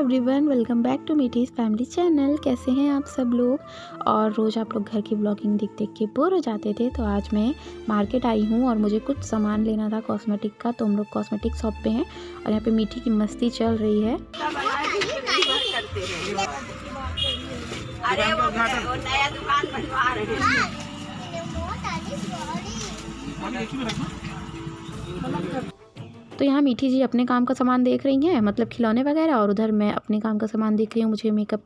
Everyone, welcome back to मीठीज़ family channel. कैसे हैं आप सब लोग। और रोज़ आप लोग घर की ब्लॉगिंग देख देख के बोर हो जाते थे, तो आज मैं मार्केट आई हूँ और मुझे कुछ सामान लेना था कॉस्मेटिक का। तो हम लोग कॉस्मेटिक शॉप पे हैं और यहाँ पे मीठी की मस्ती चल रही है। अरे वो नया दुकान बनवा रहे हैं। तो यहाँ मीठी जी अपने काम का सामान देख रही हैं, मतलब खिलौने वगैरह, और उधर मैं अपने काम का सामान देख रही हूँ। मुझे मेकअप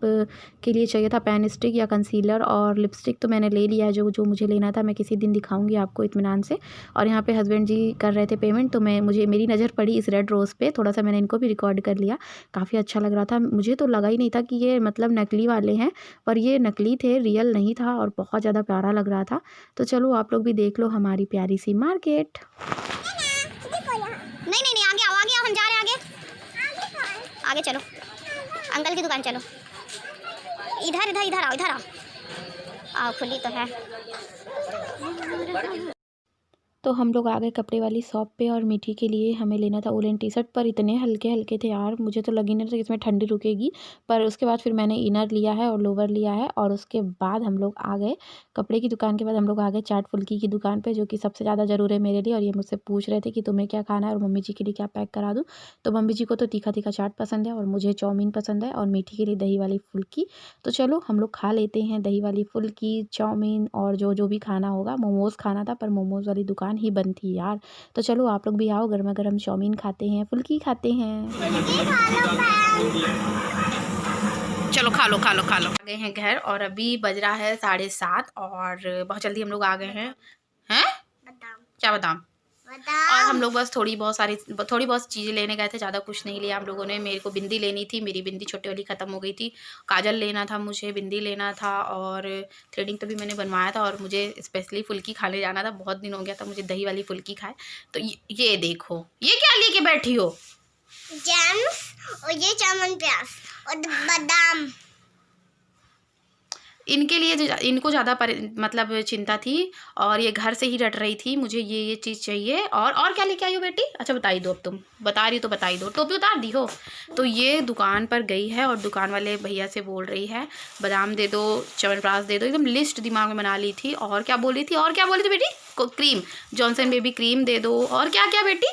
के लिए चाहिए था पेन स्टिक या कंसीलर और लिपस्टिक, तो मैंने ले लिया है जो मुझे लेना था। मैं किसी दिन दिखाऊंगी आपको इत्मीनान से। और यहाँ पे हस्बैंड जी कर रहे थे पेमेंट, तो मेरी नज़र पड़ी इस रेड रोज़ पे। थोड़ा सा मैंने इनको भी रिकॉर्ड कर लिया, काफ़ी अच्छा लग रहा था। मुझे तो लगा ही नहीं था कि ये मतलब नकली वाले हैं, पर ये नकली थे, रियल नहीं था और बहुत ज़्यादा प्यारा लग रहा था। तो चलो आप लोग भी देख लो हमारी प्यारी सी मार्केट। नहीं आगे आओ हम जा रहे हैं आगे चलो, अंकल की दुकान चलो। इधर आओ खुली तो है। तो हम लोग आ गए कपड़े वाली शॉप पे और मीठी के लिए हमें लेना था वुलन टी शर्ट, पर इतने हल्के हल्के थे यार, मुझे तो लगी नहीं था कि इसमें ठंडी रुकेगी। पर उसके बाद फिर मैंने इनर लिया है और लोवर लिया है। और उसके बाद हम लोग आ गए कपड़े की दुकान के बाद हम लोग आ गए चाट फुल्की की दुकान पे, जो कि सबसे ज़्यादा ज़रूरी है मेरे लिए। और ये मुझसे पूछ रहे थे कि तुम्हें क्या खाना है और मम्मी जी के लिए क्या पैक करा दूँ। तो मम्मी जी को तो तीखा तीखा चाट पसंद है और मुझे चाउमीन पसंद है, और मीठी के लिए दही वाली फुल्की। तो चलो हम लोग खा लेते हैं दही वाली फुल्की, चाउमीन और जो भी खाना होगा। मोमोज़ खाना था पर मोमोज़ वाली दुकान ही बंद थी यार। तो चलो आप लोग भी आओ, गर्मा गर्म चाउमीन खाते हैं, फुल्की खाते हैं। चलो खा लो। आ गए हैं घर और अभी बज रहा है 7:30 और बहुत जल्दी हम लोग आ गए हैं। क्या बताऊं। और हम लोग बस थोड़ी बहुत चीज़ें लेने गए थे, ज़्यादा कुछ नहीं लिया हम लोगों ने। मेरे को बिंदी लेनी थी, मेरी बिंदी छोटी वाली ख़त्म हो गई थी। काजल लेना था मुझे, बिंदी लेना था और थ्रेडिंग तो भी मैंने बनवाया था। और मुझे स्पेशली फुल्की खाने जाना था, बहुत दिन हो गया था मुझे दही वाली फुल्की खाए। तो ये देखो, ये क्या लेके बैठी हो। जैम्स और ये च्यवनप्राश और बादाम। इनके लिए इनको ज़्यादा मतलब चिंता थी और ये घर से ही रट रही थी मुझे ये चीज़ चाहिए। और क्या लेके आई हो बेटी। अच्छा बताई दो, अब तुम बता रही तो बताई दो, टोपी उतार दी हो। तो ये दुकान पर गई है और दुकान वाले भैया से बोल रही है बादाम दे दो, च्यवनप्राश दे दो। एकदम लिस्ट दिमाग में बना ली थी। और क्या बोली थी बेटी, क्रीम, जॉनसन बेबी क्रीम दे दो। और क्या क्या बेटी,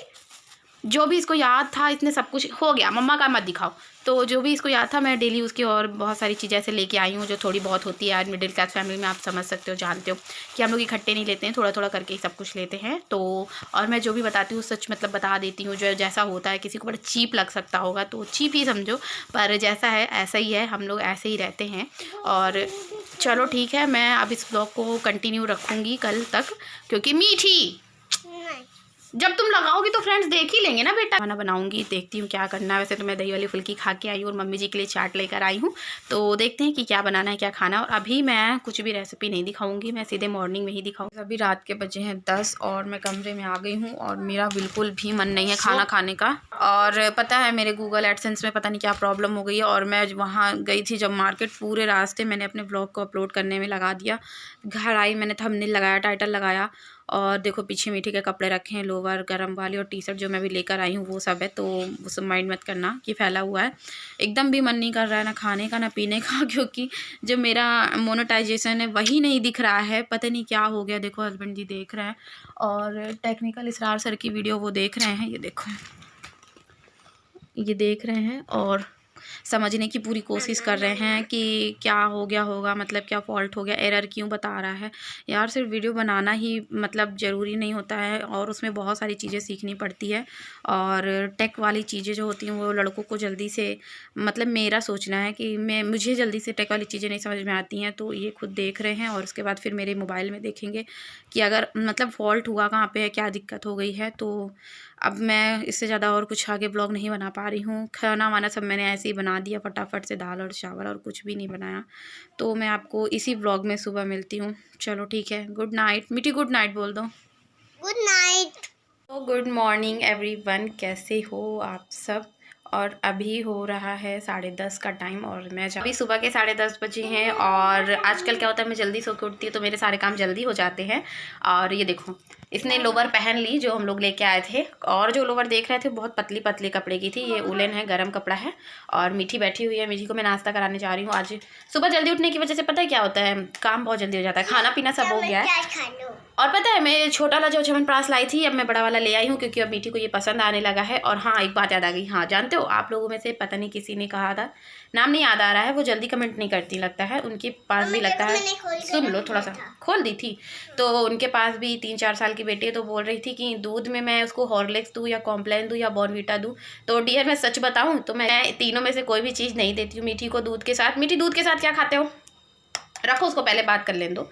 जो भी इसको याद था, इसने सब कुछ हो गया। मम्मा का मत दिखाओ। तो जो भी इसको याद था मैं डेली उसकी और बहुत सारी चीज़ें ऐसे लेके आई हूँ जो थोड़ी बहुत होती है यार मिडिल क्लास फैमिली में। आप समझ सकते हो, जानते हो कि हम लोग इकट्ठे नहीं लेते हैं, थोड़ा थोड़ा करके ही सब कुछ लेते हैं। तो और मैं जो भी बताती हूँ सच मतलब बता देती हूँ, जो जैसा होता है। किसी को बड़ा चीप लग सकता होगा तो चीप ही समझो, पर जैसा है ऐसा ही है, हम लोग ऐसे ही रहते हैं। और चलो ठीक है, मैं अब इस ब्लॉग को कंटिन्यू रखूँगी कल तक, क्योंकि मीठी जब तुम लगाओगी तो फ्रेंड्स देख ही लेंगे ना बेटा। खाना बनाऊंगी, देखती हूँ क्या करना है। वैसे तो मैं दही वाली फुल्की खा के आई हूँ और मम्मी जी के लिए चाट लेकर आई हूँ। तो देखते हैं कि क्या बनाना है, क्या खाना। और अभी मैं कुछ भी रेसिपी नहीं दिखाऊंगी, मैं सीधे मॉर्निंग में ही दिखाऊंगी। अभी रात के बजे हैं 10 और मैं कमरे में आ गई हूँ और मेरा बिल्कुल भी मन नहीं है खाना खाने का। और पता है मेरे गूगल एडसेंस में पता नहीं क्या प्रॉब्लम हो गई है। और मैं वहाँ गई थी जब मार्केट, पूरे रास्ते मैंने अपने ब्लॉग को अपलोड करने में लगा दिया। घर आई, मैंने थंबनेल लगाया, टाइटल लगाया, और देखो पीछे मीठी के कपड़े रखे हैं, लोवर गरम वाली और टी शर्ट जो मैं भी लेकर आई हूँ वो सब है। तो वो सब माइंड मत करना कि फैला हुआ है। एकदम भी मन नहीं कर रहा है ना खाने का ना पीने का, क्योंकि जो मेरा मोनेटाइजेशन है वही नहीं दिख रहा है। पता नहीं क्या हो गया। देखो हस्बैंड जी देख रहे हैं और टेक्निकल इसरार सर की वीडियो वो देख रहे हैं। ये देखो, ये देख रहे हैं और समझने की पूरी कोशिश कर रहे हैं कि क्या हो गया होगा, मतलब क्या फ़ॉल्ट हो गया, एरर क्यों बता रहा है। यार सिर्फ वीडियो बनाना ही मतलब ज़रूरी नहीं होता है, और उसमें बहुत सारी चीज़ें सीखनी पड़ती है। और टेक वाली चीज़ें जो होती हैं वो लड़कों को जल्दी से, मतलब मेरा सोचना है कि मुझे जल्दी से टेक वाली चीज़ें नहीं समझ में आती हैं। तो ये खुद देख रहे हैं और उसके बाद फिर मेरे मोबाइल में देखेंगे कि अगर मतलब फ़ॉल्ट हुआ कहाँ पे है, क्या दिक्कत हो गई है। तो अब मैं इससे ज़्यादा और कुछ आगे ब्लॉग नहीं बना पा रही हूँ। खाना वाना सब मैंने ऐसे ही बना दिया फटाफट से, दाल और चावल, और कुछ भी नहीं बनाया। तो मैं आपको इसी ब्लॉग में सुबह मिलती हूँ। चलो ठीक है, गुड नाइट। मीठी गुड नाइट बोल दो। Good night. तो गुड मॉर्निंग एवरीवन, कैसे हो आप सब। और अभी हो रहा है 10:30 का टाइम और मैं अभी सुबह के 10:30 बजे हैं। और आजकल क्या होता है, मैं जल्दी सो के उठती हूँ तो मेरे सारे काम जल्दी हो जाते हैं। और ये देखो इसने लोवर पहन ली जो हम लोग लेके आए थे, और जो लोवर देख रहे थे बहुत पतली पतली कपड़े की थी। ये उलन है, गर्म कपड़ा है। और मीठी बैठी हुई है, मीठी को मैं नाश्ता कराने जा रही हूँ। आज सुबह जल्दी उठने की वजह से पता है क्या होता है, काम बहुत जल्दी हो जाता है, खाना पीना सब हो गया है। और पता है मैं छोटा वाला जो च्यवनप्राश लाई थी, अब मैं बड़ा वाला ले आई हूँ क्योंकि अब मीठी को ये पसंद आने लगा है। और हाँ, एक बात याद आ गई। हाँ, जानते हो आप लोगों में से पता नहीं किसी ने कहा था, नाम नहीं याद आ रहा है, वो जल्दी कमेंट नहीं करती लगता है, उनके पास भी लगता है, सुन लो थोड़ा सा, खोल दी थी तो उनके पास भी 3-4 साल की बेटी है, तो बोल रही थी कि दूध में मैं उसको हॉर्लिक्स दूँ या कॉम्प्लान दूँ या बॉर्नवीटा दूँ। तो डियर मैं सच बताऊँ तो मैं तीनों में से कोई भी चीज़ नहीं देती हूँ मीठी को दूध के साथ। मीठी दूध के साथ क्या खाते हो? रखो उसको, पहले बात कर लें दो।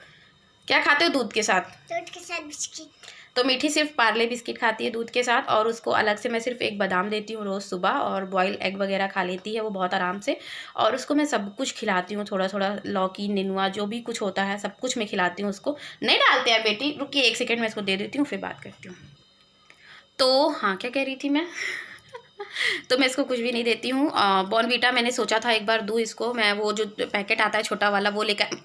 क्या खाते हो दूध के साथ? दूध के साथ बिस्किट। तो मीठी सिर्फ पार्ले बिस्किट खाती है दूध के साथ, और उसको अलग से मैं सिर्फ एक बादाम देती हूँ रोज़ सुबह, और बॉयल एग वगैरह खा लेती है वो बहुत आराम से। और उसको मैं सब कुछ खिलाती हूँ, थोड़ा थोड़ा लौकी निनुआ जो भी कुछ होता है सब कुछ मैं खिलाती हूँ उसको। नहीं डालते हैं बेटी, रुकिए 1 सेकेंड में इसको दे देती हूँ फिर बात करती हूँ। तो हाँ, क्या कह रही थी मैं? तो मैं इसको कुछ भी नहीं देती हूँ। बॉर्नवीटा मैंने सोचा था एक बार दूँ इसको, मैं वो जो पैकेट आता है छोटा वाला वो लेकर,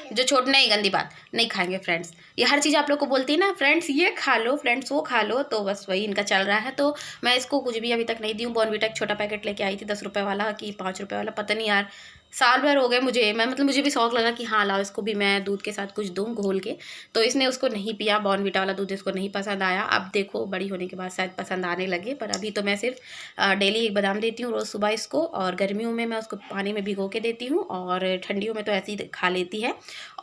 जो छोट नहीं, गंदी बात, नहीं खाएंगे फ्रेंड्स। ये हर चीज़ आप लोग को बोलती है ना, फ्रेंड्स ये खा लो, फ्रेंड्स वो खा लो, तो बस वही इनका चल रहा है। तो मैं इसको कुछ भी अभी तक नहीं दी हूँ। बॉर्नवीटा एक छोटा पैकेट लेके आई थी 10 रुपये वाला कि 5 रुपये वाला, पता नहीं यार, साल भर हो गए मुझे, मुझे भी शौक लगा कि हाँ लाओ इसको भी मैं दूध के साथ कुछ दूँ घोल के। तो इसने उसको नहीं पिया, बॉर्नवीटा वाला दूध इसको नहीं पसंद आया। अब देखो बड़ी होने के बाद शायद पसंद आने लगे, पर अभी तो मैं सिर्फ डेली एक बादाम देती हूँ रोज़ सुबह इसको, और गर्मियों में मैं उसको पानी में भिगो के देती हूँ, और ठंडियों में तो ऐसे ही खा लेती है।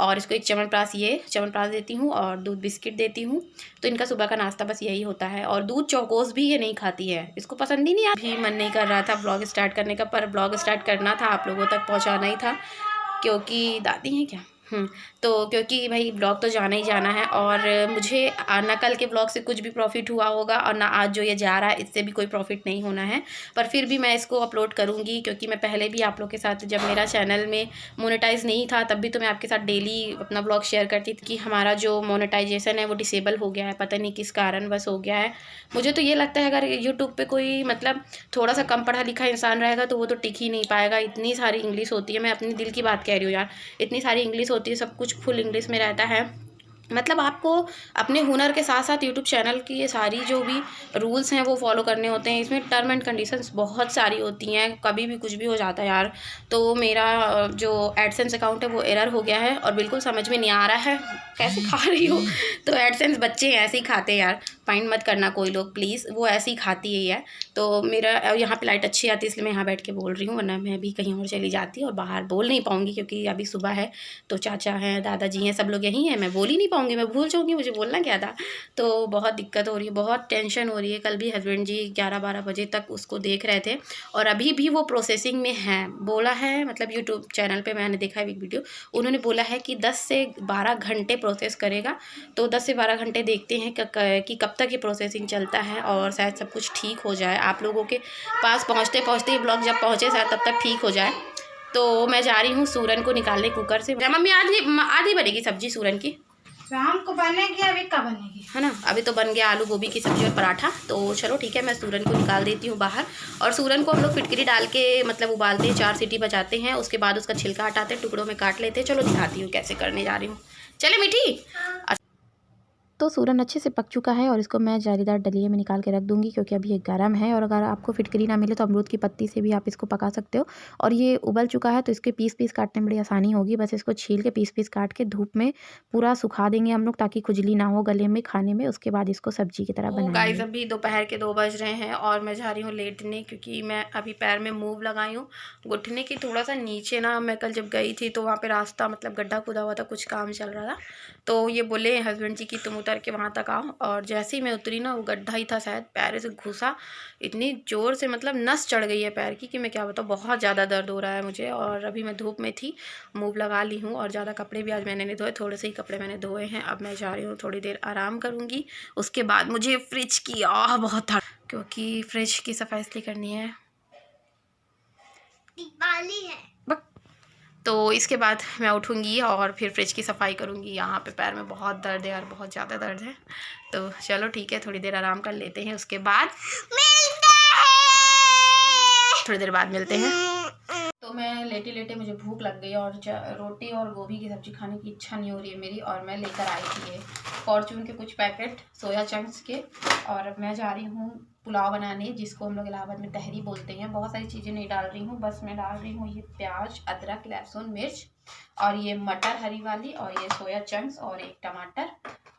और इसको एक च्यवनप्राश देती हूँ और दूध बिस्किट देती हूँ। तो इनका सुबह का नाश्ता बस यही होता है। और दूध चौकोस भी ये नहीं खाती है, इसको पसंद ही नहीं। अभी मन नहीं कर रहा था ब्लॉग स्टार्ट करने का, पर ब्लॉग स्टार्ट करना था, आप लोगों तक पहुँचाना ही था, क्योंकि दादी हैं क्या, तो क्योंकि भाई ब्लॉग तो जाना ही जाना है। और मुझे ना कल के ब्लॉग से कुछ भी प्रॉफिट हुआ होगा, और ना आज जो ये जा रहा है इससे भी कोई प्रॉफिट नहीं होना है, पर फिर भी मैं इसको अपलोड करूँगी। क्योंकि मैं पहले भी आप लोग के साथ, जब मेरा चैनल में मोनेटाइज नहीं था तब भी तो मैं आपके साथ डेली अपना ब्लॉग शेयर करती थी कि हमारा जो मोनेटाइजेशन है वो डिसेबल हो गया है, पता नहीं किस कारण बस हो गया है। मुझे तो ये लगता है अगर यूट्यूब पे कोई मतलब थोड़ा सा कम पढ़ा लिखा इंसान रहेगा तो वो तो टिक ही नहीं पाएगा। इतनी सारी इंग्लिश होती है, मैं अपने दिल की बात कह रही हूँ यार, इतनी सारी इंग्लिश होती है, सब कुछ फुल इंग्लिश में रहता है। मतलब आपको अपने हुनर के साथ साथ यूट्यूब चैनल की ये सारी जो भी रूल्स हैं वो फॉलो करने होते हैं। इसमें टर्म एंड कंडीशंस बहुत सारी होती हैं, कभी भी कुछ भी हो जाता है यार। तो मेरा जो एडसेंस अकाउंट है वो एरर हो गया है, और बिल्कुल समझ में नहीं आ रहा है कैसे खा रही हो। तो एडसेंस बच्चे ऐसे ही खाते हैं यार, फाइंड मत करना कोई लोग प्लीज़, वो ऐसे ही खाती है। तो मेरा यहाँ पे लाइट अच्छी आती है इसलिए मैं यहाँ बैठ के बोल रही हूँ, वरना मैं भी कहीं और चली जाती और बाहर बोल नहीं पाऊँगी, क्योंकि अभी सुबह है तो चाचा हैं, दादाजी हैं, सब लोग यहीं हैं, मैं बोल ही नहीं पाऊँगी, मैं भूल जाऊँगी मुझे बोलना क्या था। तो बहुत दिक्कत हो रही है, बहुत टेंशन हो रही है। कल भी हस्बैंड जी 11-12 बजे तक उसको देख रहे थे, और अभी भी वो प्रोसेसिंग में है, बोला है, मतलब यूट्यूब चैनल पर मैंने देखा है एक वीडियो, उन्होंने बोला है कि 10 से 12 घंटे प्रोसेस करेगा। तो 10 से 12 घंटे देखते हैं कि कब तक ये प्रोसेसिंग चलता है, और शायद सब कुछ ठीक हो जाए। आप लोगों के पास पहुंचते पहुंचते ये ब्लॉग जब पहुंचे शायद तब तक ठीक हो जाए। तो मैं जा रही हूँ सूरन को निकालने कुकर से। मम्मी आधी बनेगी सब्जी सूरन की, शाम को बनेगी, अभी कब बनेगी, है ना। अभी तो बन गया आलू गोभी की सब्जी और पराठा। तो चलो ठीक है, मैं सूरन को निकाल देती हूँ बाहर। और सूरन को हम लोग फिटकरी डाल के मतलब उबालते हैं, 4 सीटी बजाते हैं, उसके बाद उसका छिलका हटाते हैं, टुकड़ों में काट लेते हैं। चलो दिखाती हूँ कैसे करने जा रही हूँ, चले मीठी। तो सूरन अच्छे से पक चुका है, और इसको मैं जालीदार डलिए में निकाल के रख दूंगी, क्योंकि अभी ये गर्म है। और अगर आपको फिटकरी ना मिले तो अमरूद की पत्ती से भी आप इसको पका सकते हो। और ये उबल चुका है तो इसके पीस पीस काटने में बड़ी आसानी होगी। बस इसको छील के पीस पीस काट के धूप में पूरा सुखा देंगे हम लोग, ताकि खुजली ना हो गले में खाने में। उसके बाद इसको सब्जी की तरह बनाएंगे। गाइस अभी दोपहर के 2 बज रहे हैं, और मैं जा रही हूँ लेटने, क्योंकि मैं अभी पैर में मूव लगाई हूँ घुटने की थोड़ा सा नीचे ना। मैं कल जब गई थी तो वहाँ पर रास्ता मतलब गड्ढा खुदा हुआ था, कुछ काम चल रहा था, तो ये बोले हस्बैंड जी कि तुम उतर के वहाँ तक आओ। और जैसे ही मैं उतरी ना, वो गड्ढा ही था शायद, पैर से घुसा इतनी ज़ोर से, मतलब नस चढ़ गई है पैर की कि मैं क्या बताऊँ, बहुत ज़्यादा दर्द हो रहा है मुझे। और अभी मैं धूप में थी, मूव लगा ली हूँ, और ज़्यादा कपड़े भी आज मैंने नहीं धोए, थोड़े से ही कपड़े मैंने धोए हैं। अब मैं जा रही हूँ, थोड़ी देर आराम करूँगी, उसके बाद मुझे फ्रिज की बहुत क्योंकि फ्रिज की सफाई इसलिए करनी है, दिवाली है। तो इसके बाद मैं उठूँगी और फिर फ्रिज की सफाई करूँगी। यहाँ पे पैर में बहुत दर्द है यार, बहुत ज़्यादा दर्द है। तो चलो ठीक है, थोड़ी देर आराम कर लेते हैं, उसके बाद मिलते हैं, थोड़ी देर बाद मिलते हैं। तो मैं लेटे लेटे मुझे भूख लग गई, और रोटी और गोभी की सब्ज़ी खाने की इच्छा नहीं हो रही है मेरी, और मैं लेकर आई थी ये फॉर्चून के कुछ पैकेट सोया चंक्स के। और अब मैं जा रही हूँ पुलाव बनाने, जिसको हम लोग इलाहाबाद में तहरी बोलते हैं। बहुत सारी चीज़ें नहीं डाल रही हूँ, बस मैं डाल रही हूँ ये प्याज, अदरक, लहसुन, मिर्च, और ये मटर हरी वाली, और ये सोया चंक्स, और एक टमाटर।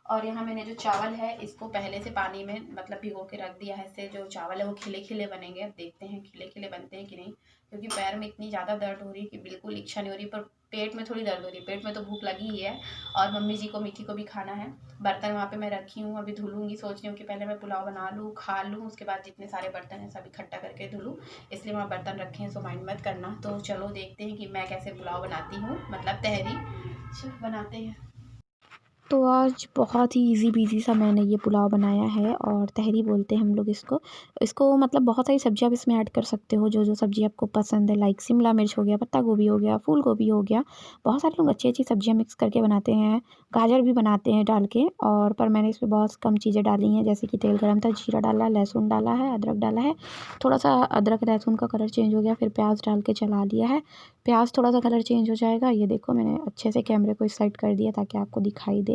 और यहाँ मैंने जो चावल है इसको पहले से पानी में मतलब भिगो के रख दिया है। इससे जो चावल है वो खिले खिले बनेंगे। अब देखते हैं खिले खिले बनते हैं कि नहीं, क्योंकि पैर में इतनी ज़्यादा दर्द हो रही है कि बिल्कुल इच्छा नहीं हो रही, पर पेट में थोड़ी दर्द हो रही है। पेट में तो भूख लगी ही है, और मम्मी जी को, मीठी को भी खाना है। बर्तन वहाँ पे मैं रखी हूँ, अभी धुलूँगी। सोच रही हूँ कि पहले मैं पुलाव बना लूँ, खा लूँ, उसके बाद जितने सारे बर्तन हैं सब इकट्ठा करके धुलूँ। इसलिए वहाँ बर्तन रखे हैं, सो माइंड मत करना। तो चलो देखते हैं कि मैं कैसे पुलाव बनाती हूँ, मतलब तहरी। चलो बनाते हैं। तो आज बहुत ही इजी पीजी सा मैंने ये पुलाव बनाया है, और तहरी बोलते हैं हम लोग इसको मतलब बहुत सारी सब्ज़ी आप इसमें ऐड कर सकते हो, जो सब्ज़ी आपको पसंद है। लाइक शिमला मिर्च हो गया, पत्ता गोभी हो गया, फूल गोभी हो गया। बहुत सारे लोग अच्छी अच्छी सब्जियां मिक्स करके बनाते हैं, गाजर भी बनाते हैं डाल के। और पर मैंने इसमें बहुत कम चीज़ें डाली हैं, जैसे कि तेल गर्म था, जीरा डाला, लहसुन डाला है, अदरक डाला है। थोड़ा सा अदरक लहसुन का कलर चेंज हो गया, फिर प्याज डाल के चला लिया है। प्याज थोड़ा सा कलर चेंज हो जाएगा। ये देखो मैंने अच्छे से कैमरे को इस साइड कर दिया ताकि आपको दिखाई दे।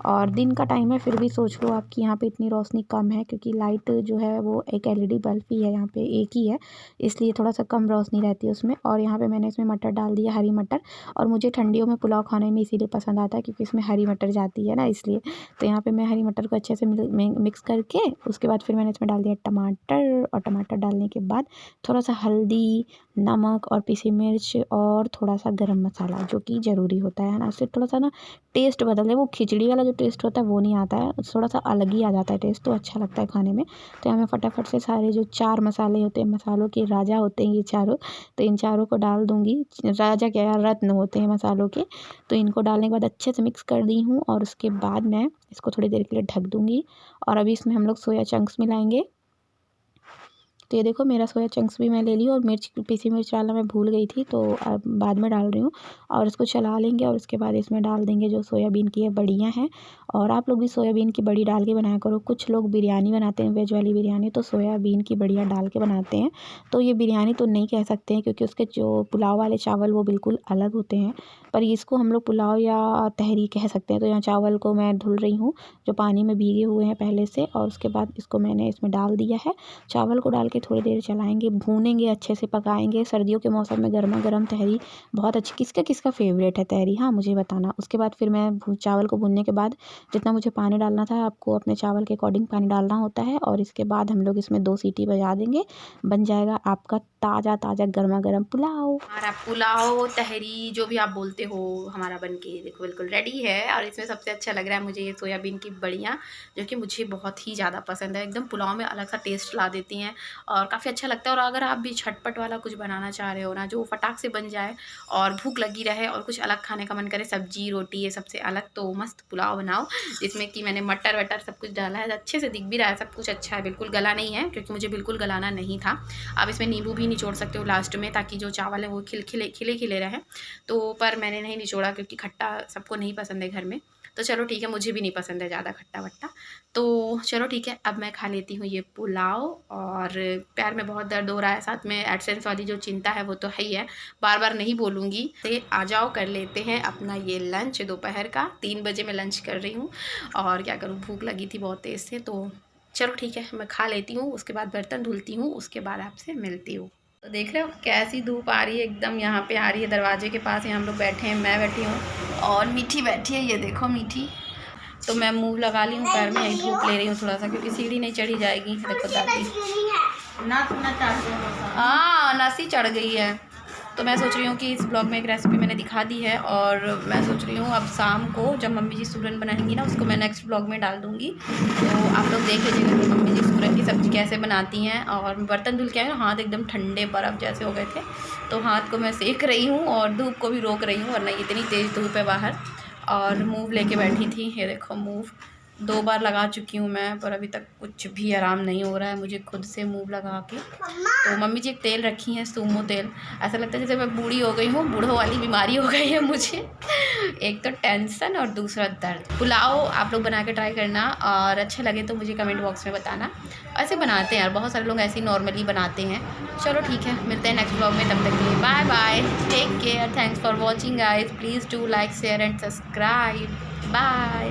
और दिन का टाइम है, फिर भी सोच लो आपकी यहाँ पे इतनी रोशनी कम है, क्योंकि लाइट जो है वो एक LED बल्ब ही है, यहाँ पे एक ही है, इसलिए थोड़ा सा कम रोशनी रहती है उसमें। और यहाँ पे मैंने इसमें मटर डाल दिया, हरी मटर। और मुझे ठंडियों में पुलाव खाने में इसीलिए पसंद आता है क्योंकि इसमें हरी मटर जाती है ना, इसलिए। तो यहाँ पे मैं हरी मटर को अच्छे से मिक्स करके उसके बाद फिर मैंने इसमें डाल दिया टमाटर। और टमाटर डालने के बाद थोड़ा सा हल्दी, नमक और पीसी मिर्च और थोड़ा सा गरम मसाला, जो कि ज़रूरी होता है ना। उससे थोड़ा सा ना टेस्ट बदल है, वो खिचड़ी वाला जो टेस्ट होता है वो नहीं आता है, थोड़ा सा अलग ही आ जाता है टेस्ट, तो अच्छा लगता है खाने में। तो यहाँ मैं फटाफट से सारे जो 4 मसाले होते हैं, मसालों के राजा होते हैं ये चारों, तो इन चारों को डाल दूँगी। राजा क्या यार, रत्न होते हैं मसालों के। तो इनको डालने के बाद अच्छे से मिक्स कर दी हूँ, और उसके बाद मैं इसको थोड़ी देर के लिए ढक दूँगी। और अभी इसमें हम लोग सोया चंक्स मिलाएंगे। तो ये देखो मेरा सोया चंक्स भी मैं ले ली, और पीसी मिर्च डालना मैं भूल गई थी, तो अब बाद में डाल रही हूँ। और इसको चला लेंगे, और उसके बाद इसमें डाल देंगे जो सोयाबीन की ये बड़ियाँ हैं। और आप लोग भी सोयाबीन की बड़ी डाल के बनाया करो। कुछ लोग बिरयानी बनाते हैं, वेज वाली बिरयानी, तो सोयाबीन की बड़ियाँ डाल के बनाते हैं। तो ये बिरयानी तो नहीं कह सकते हैं, क्योंकि उसके जो पुलाव वाले चावल वो बिल्कुल अलग होते हैं, पर इसको हम लोग पुलाव या तहरी कह सकते हैं। तो यहाँ चावल को मैं धुल रही हूँ, जो पानी में भीगे हुए हैं पहले से, और उसके बाद इसको मैंने इसमें डाल दिया है। चावल को डाल के थोड़ी देर चलाएंगे, भूनेंगे, अच्छे से पकाएंगे। सर्दियों के मौसम में गर्मा गर्म तहरी बहुत अच्छी। किसका किसका फेवरेट है तहरी, हाँ मुझे बताना। उसके बाद फिर मैं चावल को भूनने के बाद जितना मुझे पानी डालना था, आपको अपने चावल के अकॉर्डिंग पानी डालना होता है। और इसके बाद हम लोग इसमें 2 सीटी बजा देंगे, बन जाएगा आपका ताज़ा ताज़ा गर्मा गर्म पुलाव। हमारा पुलाव तहरी जो भी आप बोलते हो हमारा बन के देखो बिल्कुल रेडी है। और इसमें सबसे अच्छा लग रहा है मुझे ये सोयाबीन की बड़ियाँ, जो कि मुझे बहुत ही ज़्यादा पसंद है। एकदम पुलाव में अलग सा टेस्ट ला देती हैं, और काफ़ी अच्छा लगता है। और अगर आप भी झटपट वाला कुछ बनाना चाह रहे हो ना, जो फटाक से बन जाए और भूख लगी रहे और कुछ अलग खाने का मन करे, सब्जी रोटी ये सबसे अलग, तो मस्त पुलाव बनाओ, जिसमें कि मैंने मटर वटर सब कुछ डाला है। अच्छे से दिख भी रहा है, सब कुछ अच्छा है, बिल्कुल गला नहीं है, क्योंकि मुझे बिल्कुल गलाना नहीं था। आप इसमें नींबू भी निचोड़ सकते हो लास्ट में, ताकि जो चावल है वो खिले रहे। तो पर मैंने नहीं निचोड़ा, क्योंकि खट्टा सबको नहीं पसंद है घर में। तो चलो ठीक है, मुझे भी नहीं पसंद है ज़्यादा खट्टा वट्टा। तो चलो ठीक है, अब मैं खा लेती हूँ ये पुलाव। और पैर में बहुत दर्द हो रहा है, साथ में एडसेंस वाली जो चिंता है वो तो है ही है, बार बार नहीं बोलूँगी। तो आ जाओ कर लेते हैं अपना ये लंच दोपहर का। 3 बजे मैं लंच कर रही हूँ, और क्या करूँ, भूख लगी थी बहुत तेज़ से। तो चलो ठीक है, मैं खा लेती हूँ, उसके बाद बर्तन धुलती हूँ, उसके बाद आपसे मिलती हूँ। तो देख रहे हो कैसी धूप आ रही है, एकदम यहाँ पे आ रही है दरवाजे के पास। यहाँ हम लोग बैठे हैं, मैं बैठी हूँ और मीठी बैठी है, ये देखो मीठी। तो मैं मुंह लगा ली हूँ पैर में, यही धूप ले रही हूँ थोड़ा सा, क्योंकि सीढ़ी नहीं चढ़ी जाएगी। देखो दादी, हाँ नसी चढ़ गई है। तो मैं सोच रही हूँ कि इस ब्लॉग में एक रेसिपी मैंने दिखा दी है, और मैं सोच रही हूँ अब शाम को जब मम्मी जी सूरन बनाएंगी ना, उसको मैं नेक्स्ट ब्लॉग में डाल दूँगी। तो आप लोग देख लीजिएगा कि मम्मी जी सूरन की सब्ज़ी कैसे बनाती हैं। और बर्तन धुल के आए, हाथ एकदम ठंडे बर्फ़ जैसे हो गए थे, तो हाथ को मैं सेक रही हूँ और धूप को भी रोक रही हूँ, वरना इतनी तेज़ धूप है बाहर। और मूव लेके बैठी थी, ये देखो मूव 2 बार लगा चुकी हूँ मैं, पर अभी तक कुछ भी आराम नहीं हो रहा है मुझे खुद से मूव लगा के। तो मम्मी जी एक तेल रखी है, सूमो तेल। ऐसा लगता है जैसे मैं बूढ़ी हो गई हूँ, बूढ़ों वाली बीमारी हो गई है मुझे। एक तो टेंशन और दूसरा दर्द। पुलाव आप लोग बना के ट्राई करना, और अच्छा लगे तो मुझे कमेंट बॉक्स में बताना। ऐसे बनाते हैं यार, बहुत सारे लोग ऐसे ही नॉर्मली बनाते हैं। चलो ठीक है, मिलते हैं नेक्स्ट ब्लॉग में, तब तक के लिए bye bye, take care, thanks for watching guys, please do like share and subscribe, bye.